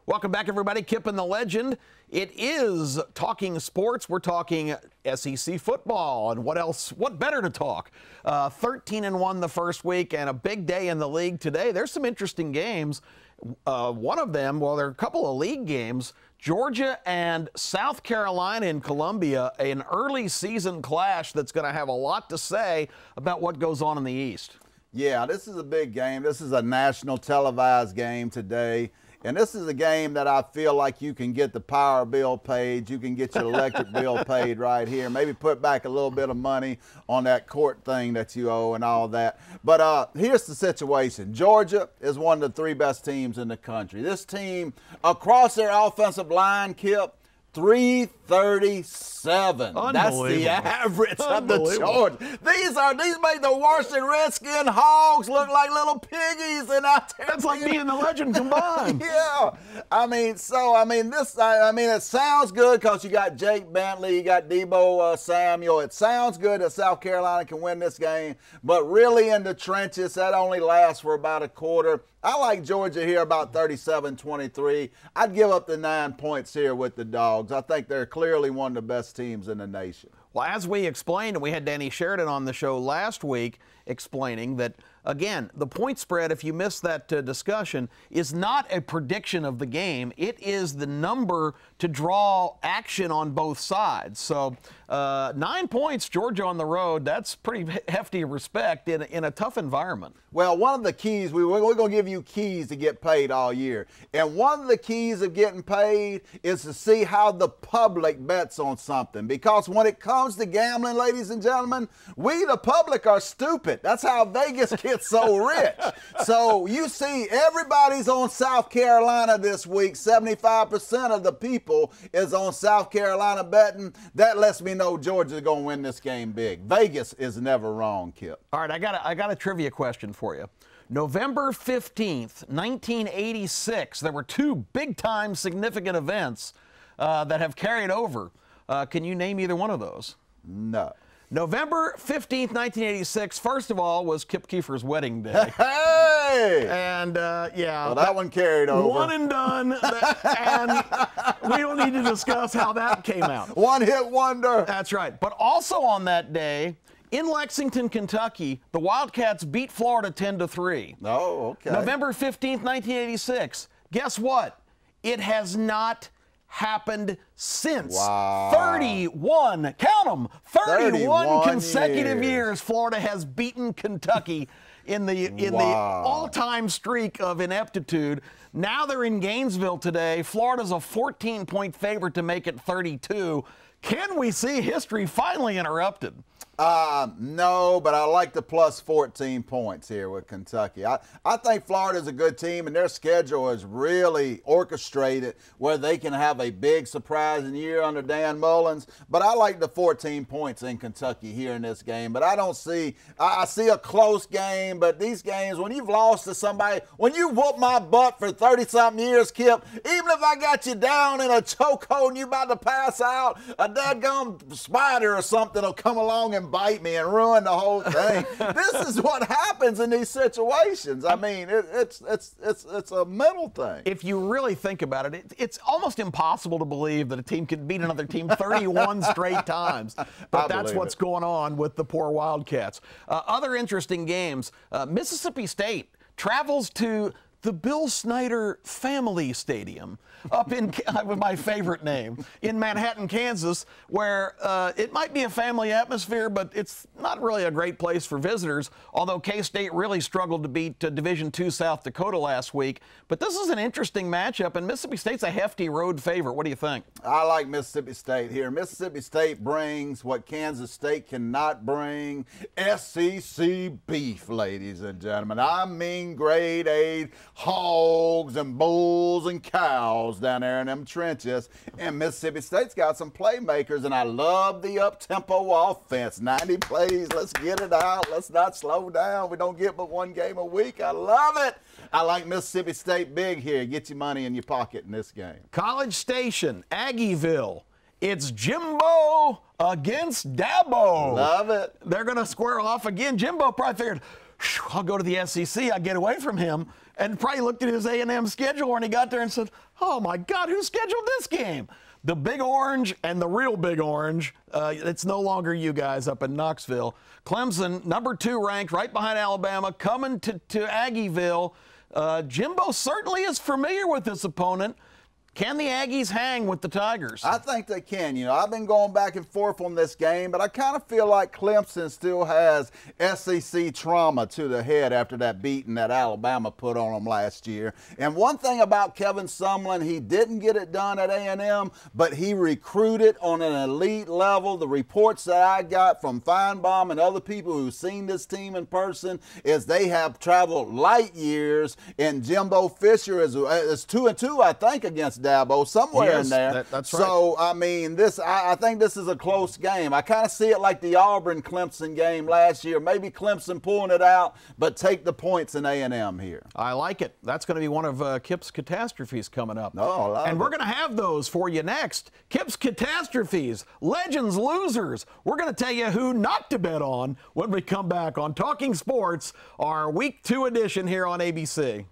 Welcome back, everybody. Kip and the Legend. It is talking sports. We're talking SEC football, and what else? What better to talk? 13-1 the first week, and a big day in the league today. There's some interesting games. One of them, well, there are a couple of league games. Georgia and South Carolina in Columbia, an early season clash that's going to have a lot to say about what goes on in the East. Yeah, this is a big game. This is a national televised game today. And this is a game that I feel like you can get the power bill paid, you can get your electric bill paid right here, maybe put back a little bit of money on that court thing that you owe and all that. But here's the situation. Georgia is one of the three best teams in the country. This team, across their offensive line, Kip, 337. That's the average of the Georgia. These make the Washington Redskin Hogs look like little piggies and out there. That's like me and the Legend combined. Yeah. it sounds good because you got Jake Bentley, you got Debo Samuel. It sounds good that South Carolina can win this game, but really in the trenches, that only lasts for about a quarter. I like Georgia here about 37-23. I'd give up the 9 points here with the Dogs. I think they're clearly one of the best teams in the nation. Well, as we explained, and we had Danny Sheridan on the show last week explaining that, again, the point spread, if you missed that discussion, is not a prediction of the game. It is the number to draw action on both sides. So 9 points, Georgia on the road, that's pretty hefty respect in a tough environment. Well, one of the keys, we're going to give you keys to get paid all year. And one of the keys of getting paid is to see how the public bets on something. Because when it comes to gambling, ladies and gentlemen, we, the public, are stupid. That's how Vegas gets so rich. So you see everybody's on South Carolina this week. 75% of the people is on South Carolina betting. That lets me know Georgia's going to win this game big. Vegas is never wrong, Kip. All right, I got a trivia question for you. November 15th, 1986, there were two big-time significant events that have carried over. Can you name either one of those? No. November 15th, 1986, first of all, was Kip Keefer's wedding day. Hey! And, yeah. Well, that one carried over. One and done. And we don't need to discuss how that came out. One-hit wonder. That's right. But also on that day, in Lexington, Kentucky, the Wildcats beat Florida 10-3. Oh, okay. November 15th, 1986. Guess what? It has not happened since. Wow. 31, count them, 31 consecutive years Florida has beaten Kentucky in the all-time streak of ineptitude. Now they're in Gainesville today. Florida's a 14-point favorite to make it 32. Can we see history finally interrupted? No, but I like the plus 14 points here with Kentucky. I think Florida's a good team, and their schedule is really orchestrated where they can have a big surprising year under Dan Mullins. But I like the 14 points in Kentucky here in this game. But I see a close game, but these games, when you've lost to somebody, when you whoop my butt for 30-something years, Kip, even if I got you down in a chokehold and you about to pass out, a dadgum spider or something will come along and bite me and ruin the whole thing. This is what happens in these situations. I mean, it's a mental thing. If you really think about it, it's almost impossible to believe that a team can beat another team 31 straight times. But that's what's going on with the poor Wildcats. Other interesting games. Mississippi State travels to the Bill Snyder Family Stadium up in, with my favorite name, in Manhattan, Kansas, where it might be a family atmosphere, but it's not really a great place for visitors, although K-State really struggled to beat Division II South Dakota last week. But this is an interesting matchup, and Mississippi State's a hefty road favorite. What do you think? I like Mississippi State here. Mississippi State brings what Kansas State cannot bring, SEC beef, ladies and gentlemen. I mean grade A hogs and bulls and cows down there in them trenches. And Mississippi State's got some playmakers, and I love the up-tempo offense. 90 plays, let's get it out. Let's not slow down. We don't get but one game a week. I love it. I like Mississippi State big here. Get your money in your pocket in this game. College Station, Aggieville. It's Jimbo against Dabo. Love it. They're going to square off again. Jimbo probably figured, I'll go to the SEC. I get away from him. And probably looked at his A&M schedule when he got there and said, oh, my God, who scheduled this game? The Big Orange and the real Big Orange. It's no longer you guys up in Knoxville. Clemson, number 2 ranked, right behind Alabama, coming to Aggieville. Jimbo certainly is familiar with this opponent. Can the Aggies hang with the Tigers? I think they can. You know, I've been going back and forth on this game, but I kind of feel like Clemson still has SEC trauma to the head after that beating that Alabama put on them last year. And one thing about Kevin Sumlin, he didn't get it done at A&M, but he recruited on an elite level. The reports that I got from Feinbaum and other people who've seen this team in person is they have traveled light years, and Jimbo Fisher is 2-2, I think, against Dabo, somewhere in there. That's right. So, I mean, I think this is a close game. I kind of see it like the Auburn-Clemson game last year. Maybe Clemson pulling it out, but take the points in A&M here. I like it. That's going to be one of Kip's catastrophes coming up. Oh, and we're going to have those for you next. Kip's catastrophes, legends, losers. We're going to tell you who not to bet on when we come back on Talking Sports, our Week 2 edition here on ABC.